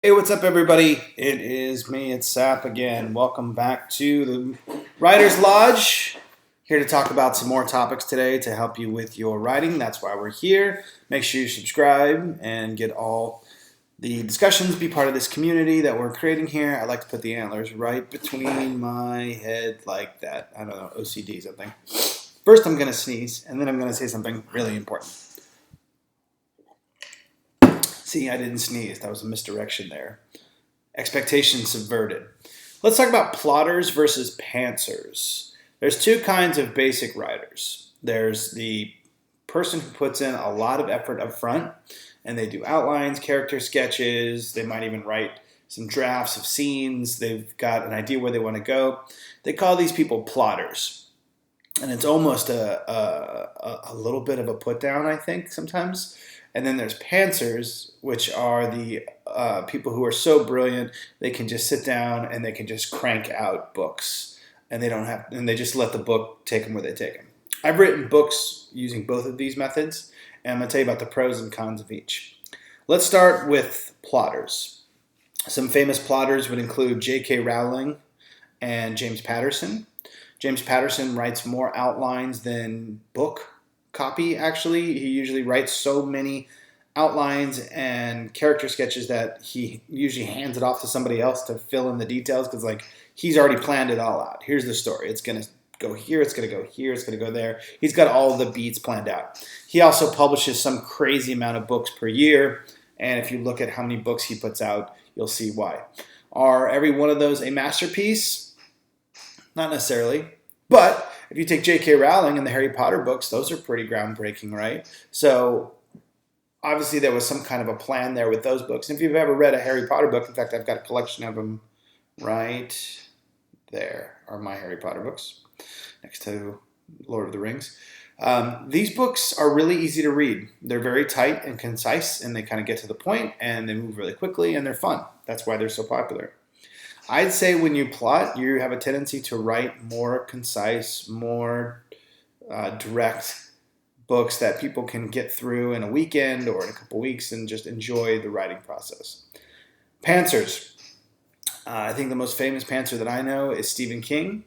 Hey, what's up, everybody? It is me, it's Sap again. Welcome back to the Writer's Lodge. Here to talk about some more topics today to help you with your writing. That's why we're here. Make sure you subscribe and get all the discussions, be part of this community that we're creating here. I like to put the antlers right between my head like that. I don't know, OCD something. First, I'm going to sneeze, and then I'm going to say something really important. See, I didn't sneeze. That was a misdirection there. Expectations subverted. Let's talk about plotters versus pantsers. There's two kinds of basic writers. There's the person who puts in a lot of effort up front, and they do outlines, character sketches. They might even write some drafts of scenes. They've got an idea where they want to go. They call these people plotters. And it's almost a little bit of a put down, I think, sometimes. And then there's pantsers, which are the people who are so brilliant they can just sit down and they can just crank out books, and they just let the book take them where they take them. I've written books using both of these methods, and I'm going to tell you about the pros and cons of each. Let's start with plotters. Some famous plotters would include J.K. Rowling and James Patterson. James Patterson writes more outlines than book copy, actually. He usually writes so many outlines and character sketches that he usually hands it off to somebody else to fill in the details because, like, he's already planned it all out. Here's the story. It's going to go here. It's going to go here. It's going to go there. He's got all the beats planned out. He also publishes some crazy amount of books per year, and if you look at how many books he puts out, you'll see why. Are every one of those a masterpiece? Not necessarily. But if you take J.K. Rowling and the Harry Potter books, those are pretty groundbreaking, right? So obviously there was some kind of a plan there with those books. And if you've ever read a Harry Potter book, in fact, I've got a collection of them right there are my Harry Potter books next to Lord of the Rings. These books are really easy to read. They're very tight and concise, and they kind of get to the point, and they move really quickly, and they're fun. That's why they're so popular. I'd say when you plot, you have a tendency to write more concise, more direct books that people can get through in a weekend or in a couple weeks and just enjoy the writing process. Pantsers. I think the most famous pantser that I know is Stephen King.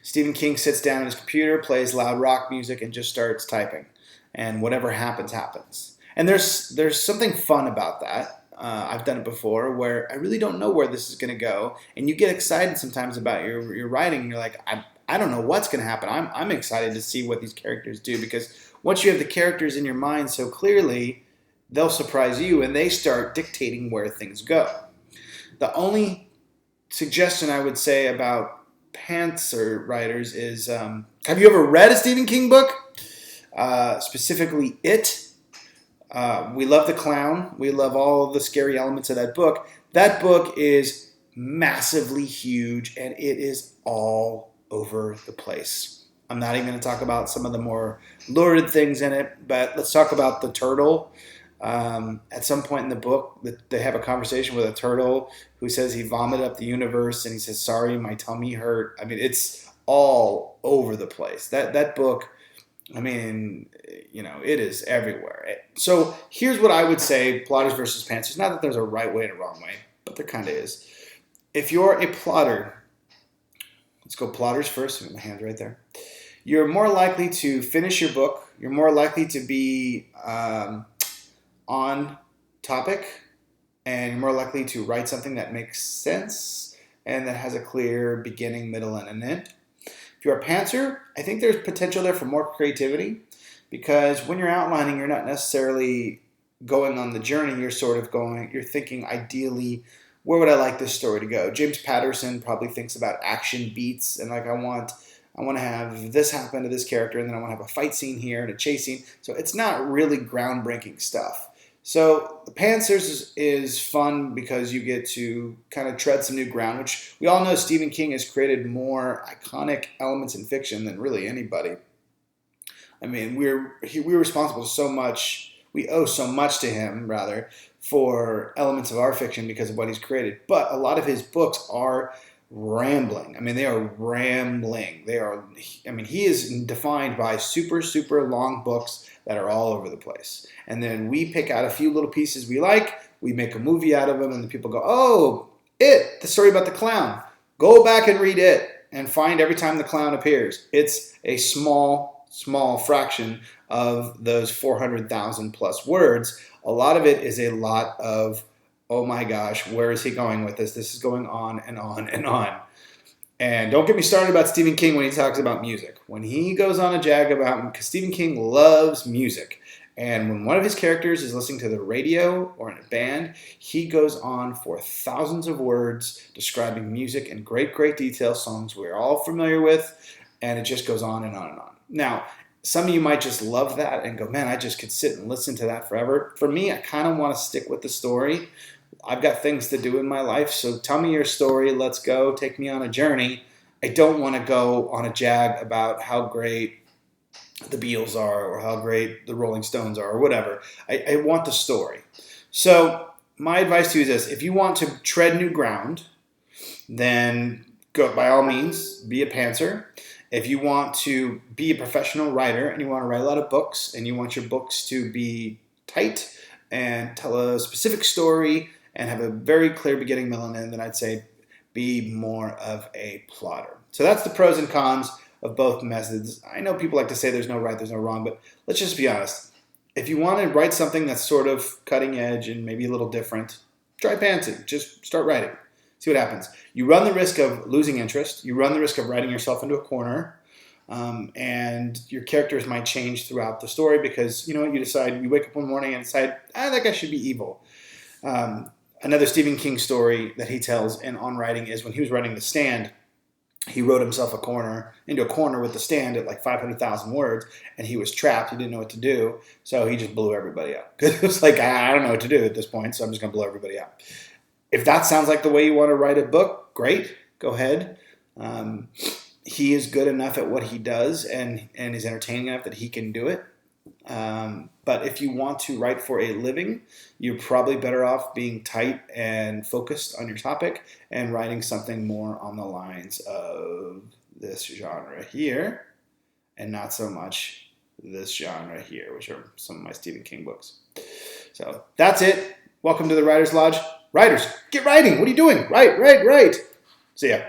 Stephen King sits down at his computer, plays loud rock music, and just starts typing. And whatever happens, happens. And there's something fun about that. I've done it before where I really don't know where this is going to go, and you get excited sometimes about your writing, and you're like, I don't know what's going to happen. I'm excited to see what these characters do, because once you have the characters in your mind so clearly, they'll surprise you, and they start dictating where things go. The only suggestion I would say about pantser writers is, have you ever read a Stephen King book? Specifically, It. We love the clown. We love all of the scary elements of that book. That book is massively huge, and it is all over the place. I'm not even going to talk about some of the more lurid things in it, but let's talk about the turtle. At some point in the book, they have a conversation with a turtle who says he vomited up the universe, and he says, "Sorry, my tummy hurt." I mean, it's all over the place. That book, I mean, it is everywhere. So here's what I would say, plotters versus pantsers. Not that there's a right way and a wrong way, but there kind of is. If you're a plotter, let's go plotters first. My hand's right there. You're more likely to finish your book. You're more likely to be on topic, and you're more likely to write something that makes sense and that has a clear beginning, middle, and an end. If you're a pantser, I think there's potential there for more creativity, because when you're outlining, you're not necessarily going on the journey. You're thinking ideally, where would I like this story to go? James Patterson probably thinks about action beats, and like, I want to have this happen to this character, and then I want to have a fight scene here and a chase scene. So it's not really groundbreaking stuff. So the Pantsers is fun because you get to kind of tread some new ground, which we all know Stephen King has created more iconic elements in fiction than really anybody. I mean, we're responsible for so much. We owe so much to him, rather, for elements of our fiction because of what he's created. But a lot of his books are rambling. I mean, they are rambling. He is defined by super, super long books that are all over the place. And then we pick out a few little pieces we like, We make a movie out of them, and the people go, oh, It, the story about the clown. Go back and read It and find every time the clown appears. It's a small fraction of those 400,000 plus words. A lot of it is a lot of, oh my gosh, where is he going with this? This is going on and on and on. And don't get me started about Stephen King when he talks about music. When he goes on a jag about, because Stephen King loves music. And when one of his characters is listening to the radio or in a band, he goes on for thousands of words describing music in great detail, songs we're all familiar with, and it just goes on and on and on. Now, some of you might just love that and go, man, I just could sit and listen to that forever. For me, I kind of want to stick with the story. I've got things to do in my life, so tell me your story. Let's go. Take me on a journey. I don't want to go on a jag about how great the Beatles are or how great the Rolling Stones are or whatever. I want the story. So my advice to you is this. If you want to tread new ground, then go, by all means, be a pantser. If you want to be a professional writer and you want to write a lot of books and you want your books to be tight and tell a specific story and have a very clear beginning, middle, and end, then I'd say be more of a plotter. So that's the pros and cons of both methods. I know people like to say there's no right, there's no wrong, but let's just be honest. If you want to write something that's sort of cutting edge and maybe a little different, try pantsing. Just start writing. See what happens. You run the risk of losing interest. You run the risk of writing yourself into a corner. And your characters might change throughout the story because, you decide, you wake up one morning and decide, that guy should be evil. Another Stephen King story that he tells in On Writing is when he was writing The Stand, he wrote himself into a corner with The Stand at like 500,000 words, and he was trapped. He didn't know what to do, so he just blew everybody up. It was like, I don't know what to do at this point, so I'm just going to blow everybody up. If that sounds like the way you want to write a book, great, go ahead. He is good enough at what he does and is entertaining enough that he can do it. But if you want to write for a living, you're probably better off being tight and focused on your topic and writing something more on the lines of this genre here and not so much this genre here, which are some of my Stephen King books. So that's it. Welcome to the Writer's Lodge. Writers, get writing. What are you doing? Write. See ya.